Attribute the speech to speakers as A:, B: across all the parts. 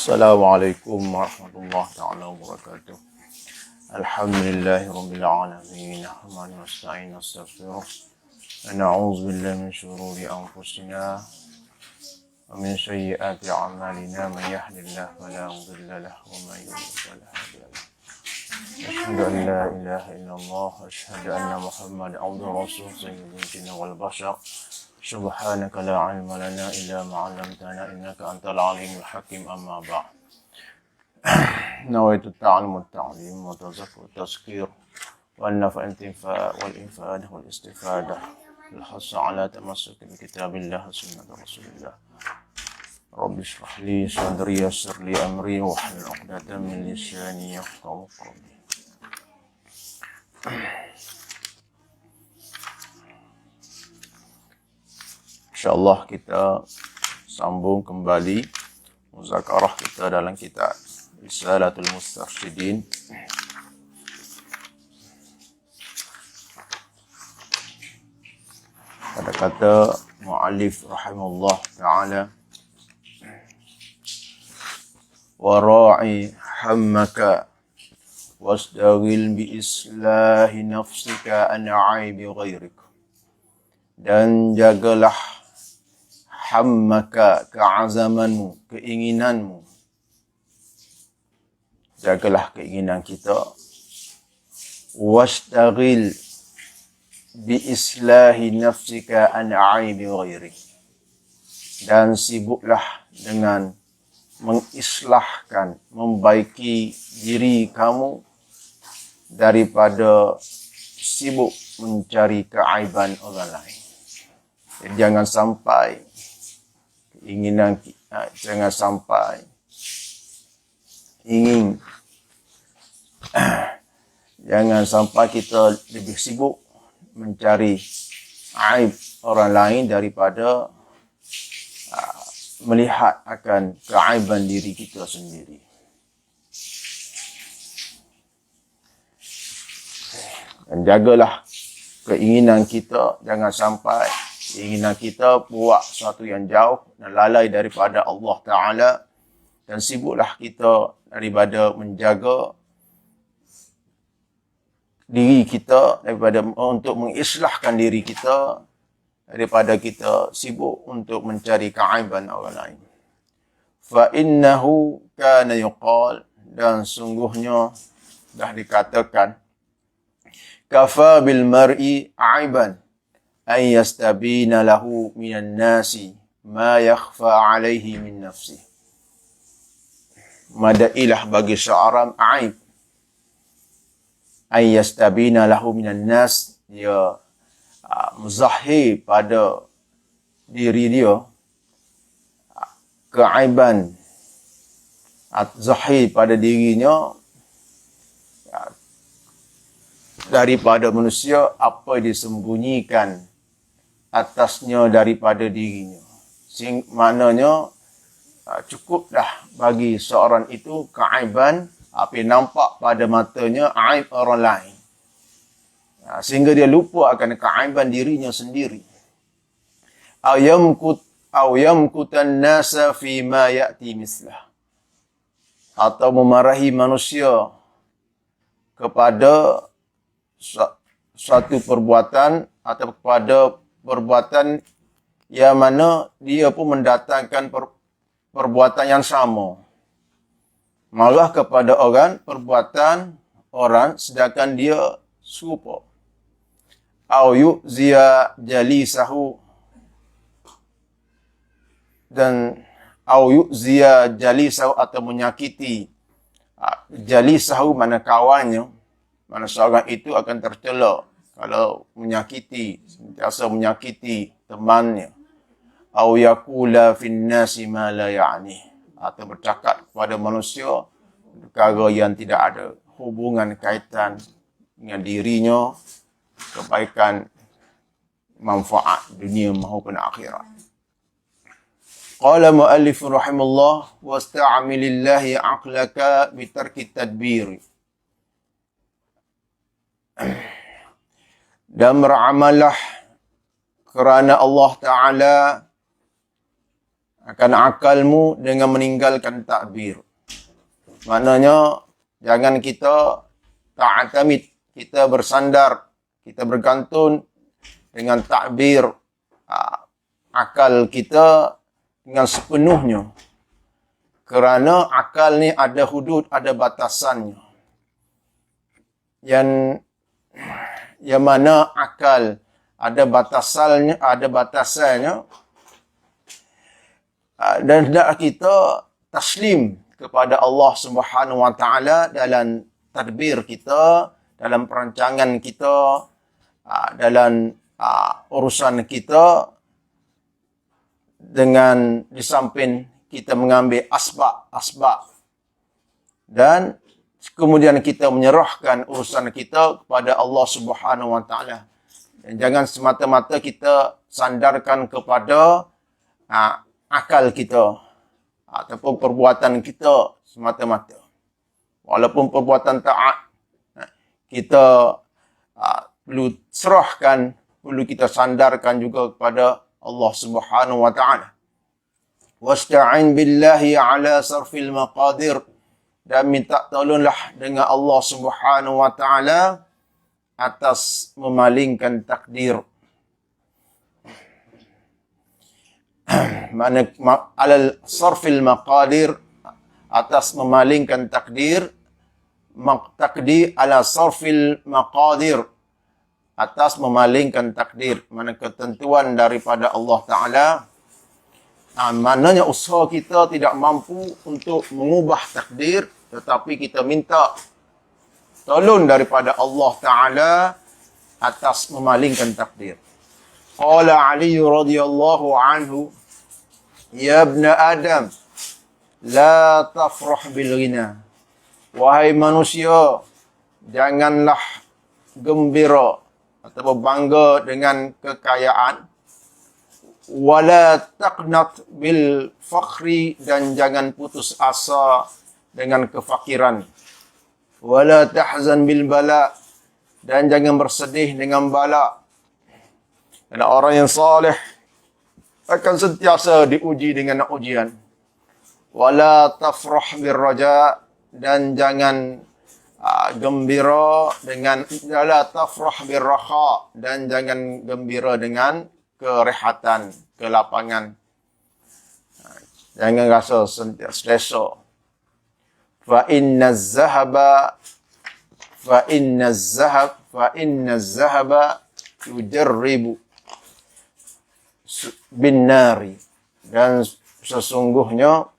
A: Assalamualaikum warahmatullahi taala wabarakatuh. Alhamdulillahi rabbil alamin. Rahmanir rahim. Astaghfirullah. Na'udzu billahi min shururi anfusina wa min sayyiati a'malina. Man yahdihillahu fala mudilla lahu wa man yudlil fala hadiya lahu. Asyhadu an la ilaha illallah wa asyhadu anna Muhammadan abduhu wa rasuluhu sayyidul jinni wal bashar. Subhanaka la ilma lana illa ma 'allamtana innaka antal alimul hakim. Amma ba'd. نويت التعلم والتعليم والتذكر والتذكير والنفع الانتفاع والإفادة والاستفادة الحث على تمسك بكتاب الله وسنة رسول الله. رب اشرح لي صدري يسر لي أمري واحلل عقدة من لساني يفقهوا قولي. InsyaAllah kita sambung kembali muzakarah kita dalam kitab Risalatul Mustarsyidin. Pada kata mu'allif rahimahullah ta'ala, wara'i hammaka wasdawil bi islahi nafsika an aibi ghairik. Dan jagalah hammaka, keazamanmu, keinginanmu. Jagalah keinginan kita. Washtagil bi islahi nafsika an aibi ghairi. Dan sibuklah dengan mengislahkan, membaiki diri kamu daripada sibuk mencari keaiban orang lain. Jadi jangan sampai keinginan kita, jangan sampai ingin jangan sampai kita lebih sibuk mencari aib orang lain daripada melihat akan keaiban diri kita sendiri. Dan jagalah keinginan kita, jangan sampai keinginan kita buat sesuatu yang jauh dan lalai daripada Allah Ta'ala. Dan sibuklah kita daripada menjaga diri kita, daripada untuk mengislahkan diri kita, daripada kita sibuk untuk mencari keaiban orang lain. Fa innahu kana yuqal, dan sungguhnya dah dikatakan, kafa bil mar'i aiban an yastabina lahu minan nasi ma yakhfa alaihi min nafsi. Madailah bagi seorang aib an yastabina lahu minan nas, dia muzahir pada diri dia keaiban, zahir pada dirinya daripada manusia apa disembunyikan atasnya daripada dirinya. Maknanya cukuplah bagi seorang itu keaiban apa yang nampak pada matanya, aib orang lain, sehingga dia lupa akan keaiban dirinya sendiri. Aw yamkutan nasa fi ma ya'ti mislah, atau memarahi manusia kepada suatu perbuatan atau kepada perbuatan yang mana dia pun mendatangkan perbuatan yang sama. Malah kepada orang perbuatan orang sedangkan dia serupa. Au yu'ziya jalisahu, dan au yu'ziya jalisahu, atau menyakiti jalisahu mana kawannya, mana seorang itu akan tercela kalau menyakiti, sentiasa menyakiti temannya. Au yaqula fin nasi ma la ya'ni, atau bercakap kepada manusia perkara yang tidak ada hubungan kaitan dengan dirinya, kebaikan, manfaat dunia maupun akhirat. Qala mu'allif rahimahullah, wasta'amilillahi aqlaka bitarki tadbir. Dan beramalah kerana Allah Ta'ala akan akalmu dengan meninggalkan takbir. Maknanya, jangan kita ta'tamid, kita bersandar, kita bergantung dengan takbir akal kita dengan sepenuhnya. Kerana akal ni ada hudud, ada batasannya. Yang mana akal ada batasannya, dan hendak kita taslim kepada Allah Subhanahu Wa Taala dalam tadbir kita, dalam perancangan kita, dalam urusan kita, dengan di samping kita mengambil asbab dan kemudian kita menyerahkan urusan kita kepada Allah Subhanahu Wa Taala. Dan jangan semata-mata kita sandarkan kepada akal kita ataupun perbuatan kita semata-mata. Walaupun perbuatan taat, kita perlu serahkan, perlu kita sandarkan juga kepada Allah Subhanahu Wa Taala. Wasta'in billahi ala sarfil maqadir. Dan minta tolonglah dengan Allah Subhanahu Wa Taala atas memalingkan takdir. Mana alal sarfil maqadir, atas memalingkan takdir. Takdir ala sarfil maqadir, atas memalingkan takdir. Mana ketentuan daripada Allah Ta'ala. Maknanya usaha kita tidak mampu untuk mengubah takdir, tetapi kita minta tolong daripada Allah Ta'ala atas memalingkan takdir. Qala Ali radhiyallahu anhu, ya ibna Adam, la tafrah bil ghina. Wahai manusia, janganlah gembira atau bangga dengan kekayaan. Wala taqnat bil fakhri, dan jangan putus asa dengan kefakiran. Wala tahzan bil bala, dan jangan bersedih dengan bala. Karena orang yang saleh akan sentiasa diuji dengan ujian. Wala tafrah bil raja, dan jangan gembira dengan, wala tafrah bil raha, dan jangan gembira dengan kerehatan, kelapangan. Jangan rasa selesa. Fa inna zahaba yujarribu bin nari. Dan sesungguhnya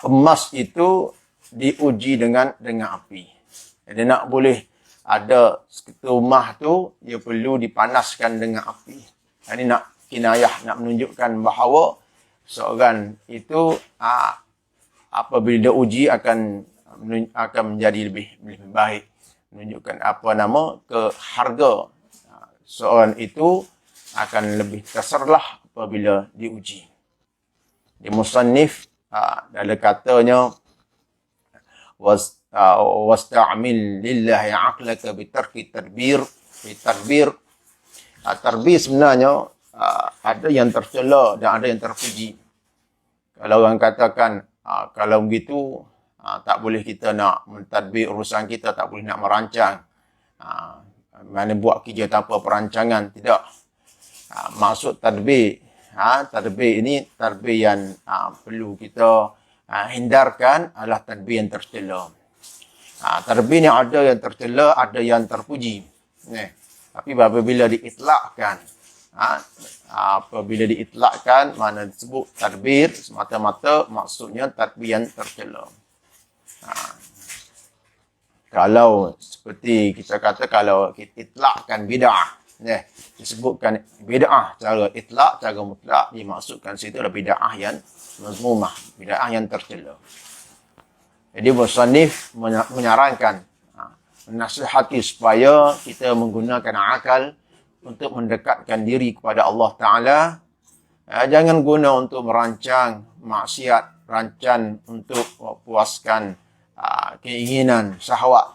A: emas itu diuji dengan api. Jadi nak boleh ada rumah tu, dia perlu dipanaskan dengan api. Ini nak kinayah, nak menunjukkan bahawa seorang itu apabila dia uji akan menjadi lebih baik. Menunjukkan harga seorang itu akan lebih terserlah apabila diuji. Di musannif dalam katanya, wasta'mil lillahi aqlaka bitarki tadbir. Tadbir sebenarnya ada yang tercela dan ada yang terpuji. Kalau orang katakan kalau begitu tak boleh kita nak mentadbir urusan kita, tak boleh nak merancang. Mana buat kerja tanpa perancangan, tidak. Maksud tadbir ini tadbir yang perlu kita hindarkan adalah tadbir yang tercela. Tadbir yang ada yang tercela, ada yang terpuji. Tapi apabila diitlakkan, mana disebut tadbir, semata-mata maksudnya tadbir yang tercela. Kalau seperti kita kata, kalau kita itlakkan bid'ah, disebutkan bid'ah cara itlak, cara mutlak, dimaksudkan situ adalah bid'ah yang mazmumah, bid'ah yang tercela. Jadi musannif menyarankan, menasihati supaya kita menggunakan akal untuk mendekatkan diri kepada Allah Ta'ala. Jangan guna untuk merancang maksiat, rancang untuk puaskan keinginan, syahwat,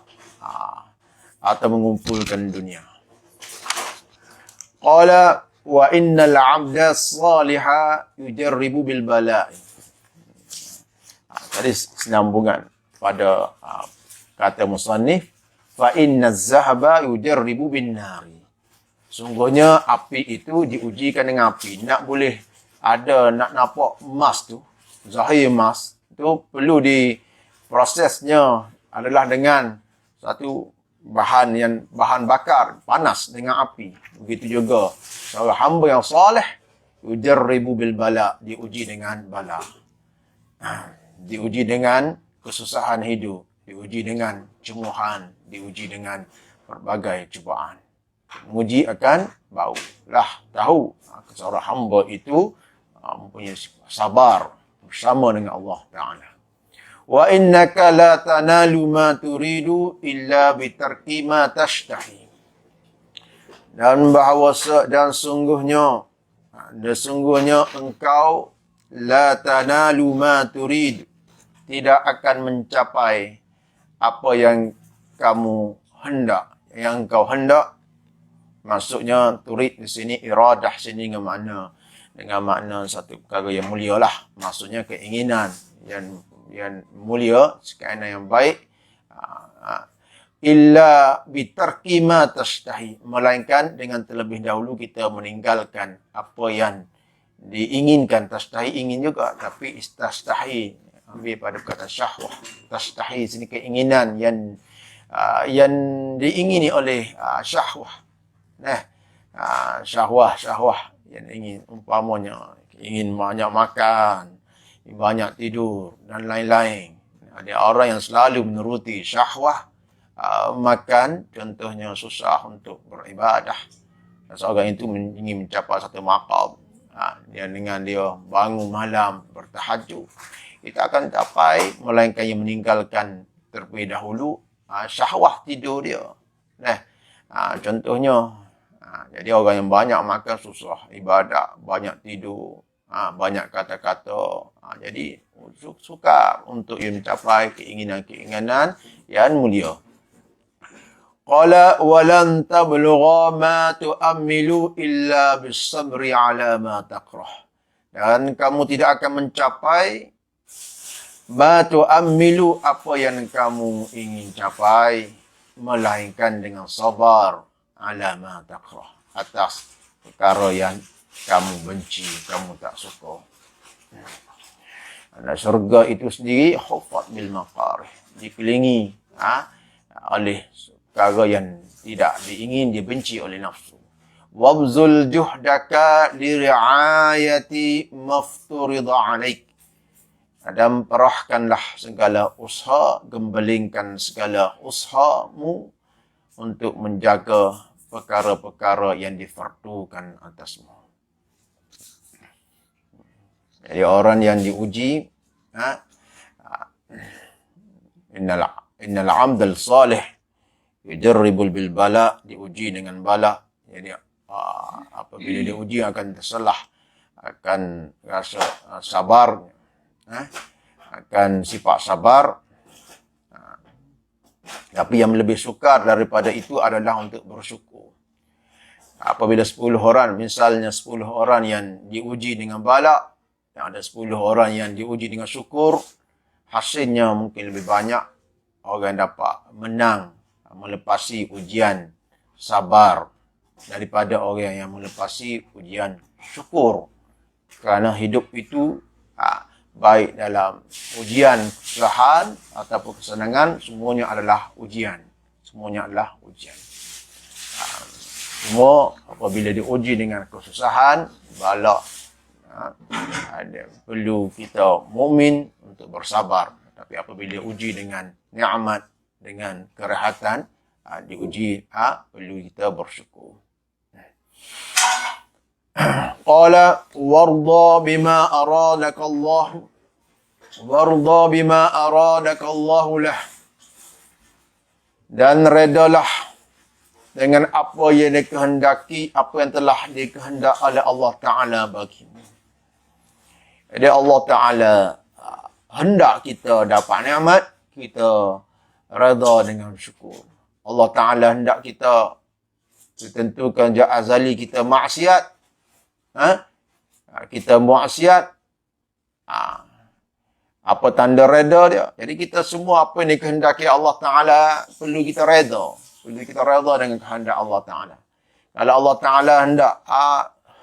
A: atau mengumpulkan dunia. Qala wa innal 'abda salihah yujarribu bil bala'i. Tadi senambungan pada kata musannif, fa innaz zahaba yujarribu bin nari. Sungguhnya api itu diujikan dengan api. Nak boleh ada, nak nampak emas tu, zahir emas tu perlu diprosesnya adalah dengan satu bahan bakar panas dengan api. Begitu juga seorang hamba yang saleh yujarribu bil bala, diuji dengan bala. Diuji dengan kesusahan hidup, diuji dengan cemuhan, diuji dengan berbagai cubaan. Menguji akan barulah tahu seorang hamba itu mempunyai sabar bersama dengan Allah Ta'ala. Wa innaka la tanalu ma turidu illa bitarki ma tashtahi. Dan sungguhnya engkau la tanalu ma turidu, tidak akan mencapai apa yang kamu hendak. Yang kau hendak, maksudnya turid di sini, iradah sini dengan makna satu perkara yang mulia lah. Maksudnya keinginan yang mulia, sekalian yang baik. Illa bitarki ma tashtahi, melainkan dengan terlebih dahulu kita meninggalkan apa yang diinginkan. Tashtahi ingin juga, tapi istashtahi ambil pada kata syahwah. Tashtahi sini keinginan yang diingini oleh syahwah. Syahwah yang ingin, umpamanya ingin banyak makan, banyak tidur dan lain-lain. Ada orang yang selalu menuruti syahwah, makan, contohnya susah untuk beribadah. Seorang itu ingin mencapai satu maqam, dengan dia bangun malam bertahajud, kita akan capai, melainkan yang meninggalkan terlebih dahulu syahwah tidur dia. Contohnya, jadi orang yang banyak makan susah ibadah, banyak tidur, banyak kata-kata, jadi sukar untuk ia mencapai keinginan-keinginan yang mulia. Qala walan tablugha ma tu'ammilu illa bis-sabri ala ma takrah. Dan kamu tidak akan mencapai ma tu'ammilu, apa yang kamu ingin capai, melainkan dengan sabar ala ma takrah, atas perkara yang kamu benci, kamu tak suka. Dan syurga itu sendiri hufat bil maqarih, dikelilingi oleh perkara yang tidak diingin, dibenci oleh nafsu. Wabzul juhdaka liri'ayati mafturida alaik. Dan perahkanlah segala usaha, gembelingkan segala usahamu untuk menjaga perkara-perkara yang difardukan atasmu. Jadi orang yang diuji, innal amdal salih yujarribul bil bala, diuji dengan bala. Jadi apabila diuji akan tersalah, akan rasa sabar, akan sifat sabar. Tapi yang lebih sukar daripada itu adalah untuk bersyukur. Apabila 10 orang, misalnya 10 orang yang diuji dengan bala, yang ada 10 orang yang diuji dengan syukur, hasilnya mungkin lebih banyak orang dapat menang, melepasi ujian sabar daripada orang yang melepasi ujian syukur. Kerana hidup itu baik dalam ujian kesusahan ataupun kesenangan, semuanya adalah ujian. Semuanya adalah ujian. Semua apabila diuji dengan kesusahan, bala, perlu kita mukmin untuk bersabar. Tapi apabila diuji dengan nikmat, dengan kerahatan, diuji, perlu kita bersyukur. Qala warda bima aradaka Allah lah. Dan redalah dengan apa yang dikehendaki, apa yang telah dikehendak oleh Allah Ta'ala bagimu. Jadi Allah Ta'ala hendak kita dapat nikmat, kita reda dengan syukur. Allah Ta'ala hendak kita, ditentukan sejak azali kita maksiat, kita maksiat, apa tanda reda dia? Jadi kita semua apa yang dikehendaki Allah Ta'ala perlu kita reda. Perlu kita reda dengan kehendak Allah Ta'ala. Kalau Allah Ta'ala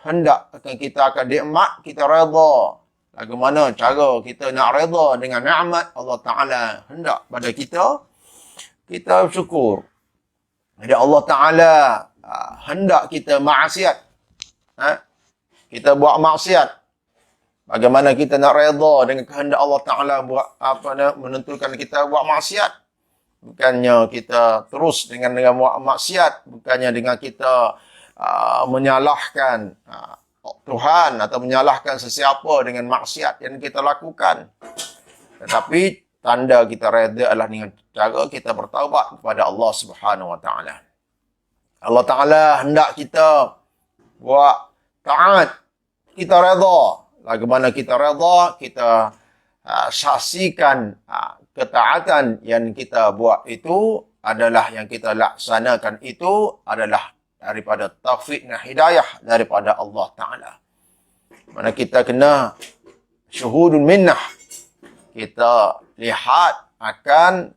A: hendak kita akan nikmat, kita reda. Bagaimana cara kita nak reda dengan nikmat Allah Ta'ala hendak pada kita? Kita bersyukur. Jadi Allah Ta'ala hendak kita maksiat. Kita buat maksiat. Bagaimana kita nak reda dengan kehendak Allah Ta'ala buat menentukan kita buat maksiat. Bukannya kita terus dengan buat maksiat. Bukannya dengan kita menyalahkan Tuhan atau menyalahkan sesiapa dengan maksiat yang kita lakukan. Tetapi tanda kita reda adalah dengan cara kita bertaubat kepada Allah Subhanahu Wa Ta'ala. Allah Ta'ala hendak kita buat taat. Kita reda. Bagaimana kita reda, kita saksikan ketaatan yang kita buat itu adalah yang kita laksanakan itu adalah daripada taufik dan hidayah daripada Allah Ta'ala. Mana kita kena syuhudun minnah. Kita lihat akan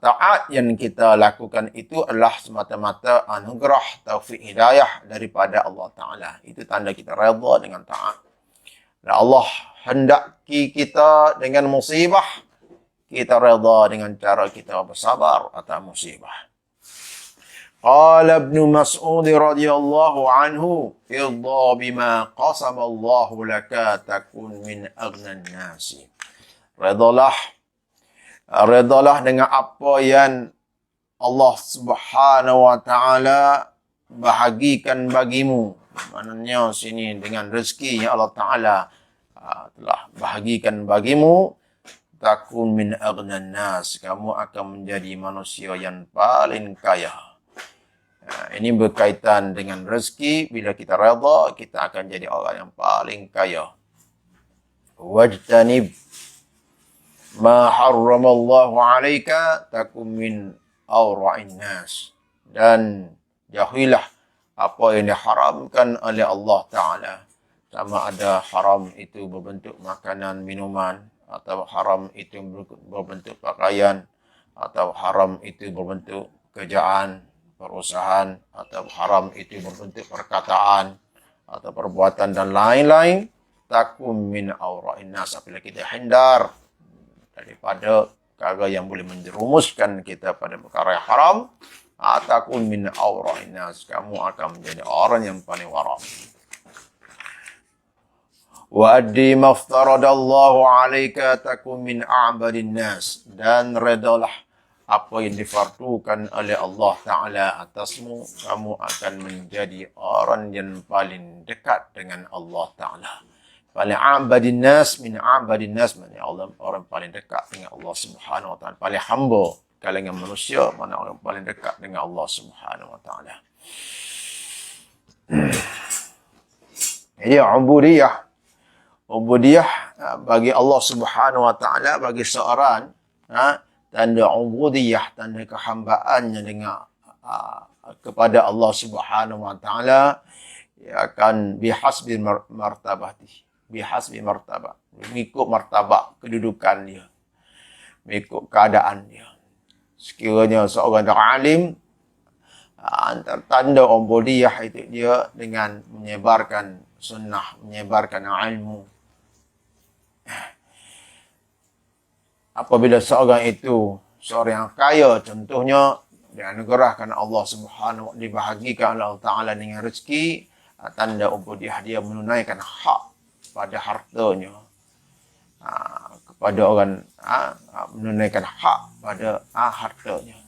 A: taat yang kita lakukan itu adalah semata-mata anugerah taufik hidayah daripada Allah Ta'ala. Itu tanda kita reda dengan taat. Dan Allah hendaki kita dengan musibah, kita reda dengan cara kita bersabar atas musibah. Qala Ibn Mas'ud radhiyallahu anhu, "Irda bima qasama Allah laka takun min aghnan nasi." Redalah dengan apa yang Allah Subhanahu Wa Ta'ala bahagikan bagimu. Maknanya sini dengan rezeki yang Allah Ta'ala telah bahagikan bagimu, takun min aghnan nas, kamu akan menjadi manusia yang paling kaya. Ini berkaitan dengan rezeki. Bila kita reda, kita akan jadi orang yang paling kaya. Wajtanib ma harramallahu alaika takun min awra'in nas. Dan jauhilah apa yang diharamkan oleh Allah Ta'ala. Sama ada haram itu berbentuk makanan, minuman, atau haram itu berbentuk pakaian, atau haram itu berbentuk kerjaan, perusahaan, atau haram itu berbentuk perkataan, atau perbuatan dan lain-lain. Takum min awra'in nas. Apabila kita hindar daripada perkara yang boleh menjerumuskan kita pada perkara yang haram, takun min awra'in nas, kamu akan menjadi orang yang paling wara'. Wa addi maftaradallahu 'alaika takun min a'badin nas, dan redalah apa yang difardukan oleh Allah Ta'ala atasmu, kamu akan menjadi orang yang paling dekat dengan Allah Ta'ala. Paling a'badin nas, min a'badin nas, maknanya orang paling dekat dengan Allah Subhanahu Wa Ta'ala, paling hamba kalangan manusia, mana orang paling dekat dengan Allah Subhanahu Wa Ta'ala. Jadi ubudiyah bagi Allah Subhanahu Wa Ta'ala, bagi seorang, tanda ubudiyah, tanda kehambaannya dengan kepada Allah Subhanahu Wa Ta'ala, ia akan bihasbi martabati, bihasbi martabah, mengikut martabah kedudukan dia, mengikut keadaan dia. Sekiranya seorang alim, antara tanda ubudiyah itu dia dengan menyebarkan sunnah, menyebarkan ilmu. Apabila seorang itu seorang yang kaya, contohnya dianugerahkan Allah Subhanahu wa taala, dibahagikan Allah Ta'ala dengan rezeki, tanda ubudiyah dia menunaikan hak pada hartanya, kepada orang, menunaikan hak pada hartanya.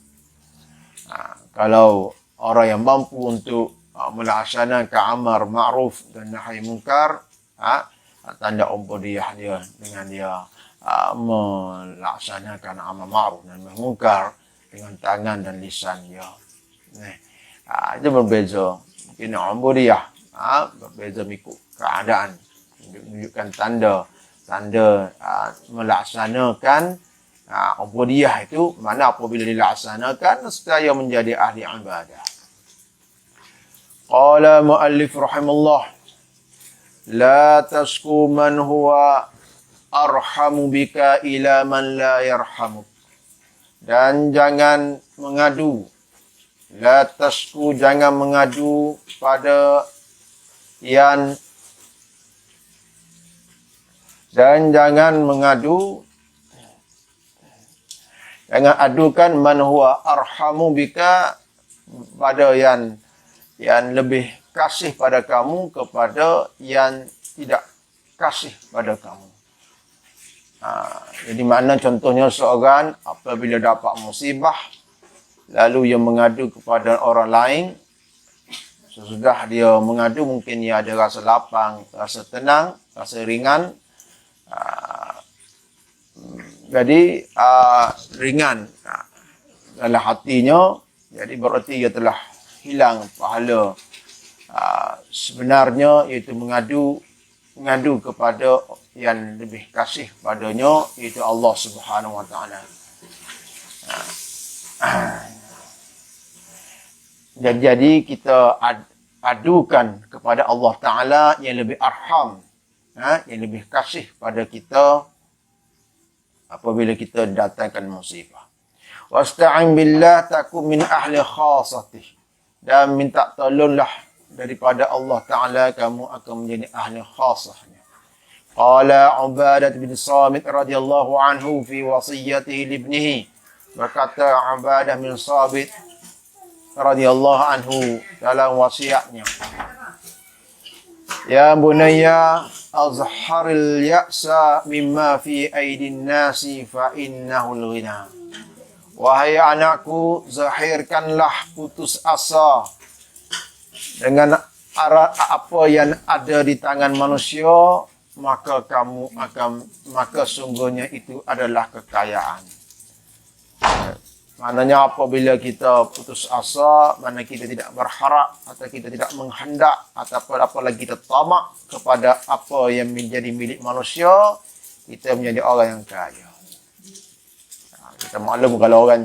A: Kalau orang yang mampu untuk melaksanakan amar ma'ruf dan nahi munkar, tanda ubudiyah dia dengan dia melaksanakan amar ma'ruf dan nahi munkar dengan tangan dan lisan dia. Itu berbeza. Mungkin ubudiyah berbeza mengikut keadaan, menunjukkan tanda melaksanakan ubudiyah itu, mana apabila dilaksanakan nescaya menjadi ahli ibadah. Qala muallif rahimahullah, La tasku man huwa arhamu bika ila man la yarhamuk. Dan jangan mengadu. La tasku, jangan mengadu pada yang, dan jangan mengadu, jangan adukan man huwa arhamu bika, pada yang lebih kasih pada kamu kepada yang tidak kasih pada kamu. Jadi makna contohnya seorang apabila dapat musibah lalu ia mengadu kepada orang lain, sesudah dia mengadu mungkin ia ada rasa lapang, rasa tenang, rasa ringan. Jadi ringan dalam hatinya, jadi berarti ia telah hilang pahala sebenarnya, iaitu mengadu kepada yang lebih kasih padanya, iaitu Allah Subhanahu wa taala. Jadi kita adukan kepada Allah Ta'ala yang lebih arham, yang lebih kasih pada kita apabila kita datangkan musibah. Wasta'in billah takun min ahli khasatih. Dan minta tolonglah daripada Allah Ta'ala, kamu akan menjadi ahli khasahnya. Qala Ubadah bin Samit radhiyallahu anhu fi wasiyatihi libnihi. Berkata Ubadah bin Samit radhiyallahu anhu dalam wasiatnya, ya bunayya azharil ya'sa mimma fi aidin nasi fa innahu al-ghina. Wahai anakku, zahirkanlah putus asa dengan apa yang ada di tangan manusia, maka sungguhnya itu adalah kekayaan. Maknanya apabila kita putus asa, mana kita tidak berharap atau kita tidak menghendak ataupun apalagi kita tamak kepada apa yang menjadi milik manusia, kita menjadi orang yang kaya. Kita maklum kalau orang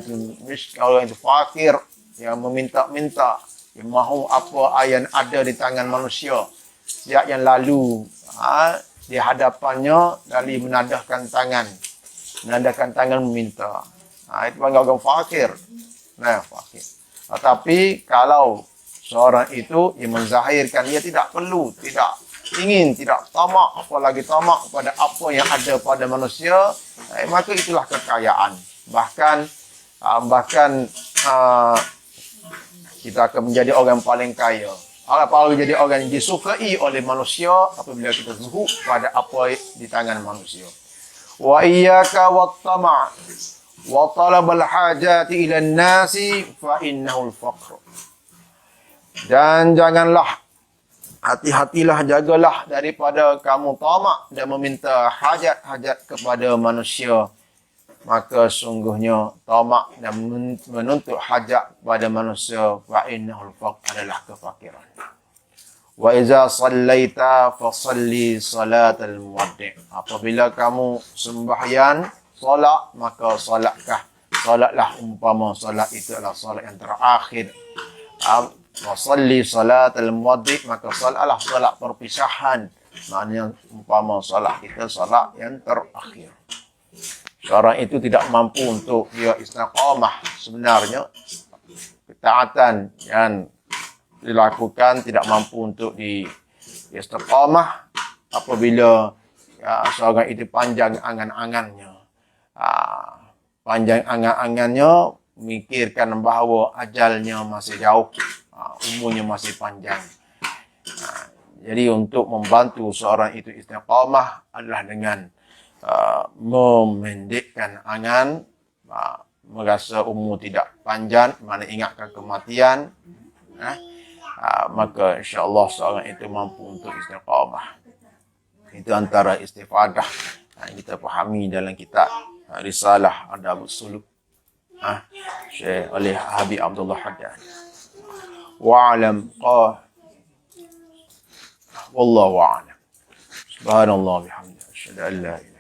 A: itu fakir, yang meminta-minta, yang mahu apa yang ada di tangan manusia. Sejak yang lalu, di hadapannya, dari menadahkan tangan meminta. Itu panggil orang fakir. Fakir. Tetapi kalau seorang itu yang menzahirkan, dia tidak perlu, tidak ingin, tidak tamak, apalagi tamak pada apa yang ada pada manusia, maka itulah kekayaan. Bahkan kita akan menjadi orang paling kaya. Apalagi menjadi orang yang disukai oleh manusia apabila kita zuhud pada apa di tangan manusia. Wa iyyaka wat-tama' wa talabal hajati ila an-nasi fa innahu al-faqr. Dan janganlah, hati-hatilah, jagalah daripada kamu tamak dan meminta hajat-hajat kepada manusia, maka sungguhnya tamak dan menuntut hajat kepada manusia, fa innahu al-faqr, adalah kefakiran. Wa iza sallaita fasalli salatal muwaddi'. Apabila kamu sembahyang solat, maka solatlah umpama solat itu adalah solat yang terakhir. Wasalli salatal muwaddi', maka solatlah solat perpisahan. Maknanya umpama solat kita solat yang terakhir. Seorang itu tidak mampu untuk dia istiqamah, sebenarnya ketaatan yang dilakukan tidak mampu untuk di istiqamah apabila seorang itu panjang angan-angannya. Panjang angan-angannya, memikirkan bahawa ajalnya masih jauh, umurnya masih panjang. Jadi untuk membantu seorang itu istiqamah adalah dengan memendekkan angan, merasa umur tidak panjang, mana ingatkan kematian, maka insya-Allah seorang itu mampu untuk istiqamah. Itu antara istifadah yang kita pahami dalam kitab Risalah Adabus Suluk Syekh oleh Habib Abdullah Haddad. Wa'alam wallahu a'lam. Subhanallah bihamdihi, asyhadu an la ilaha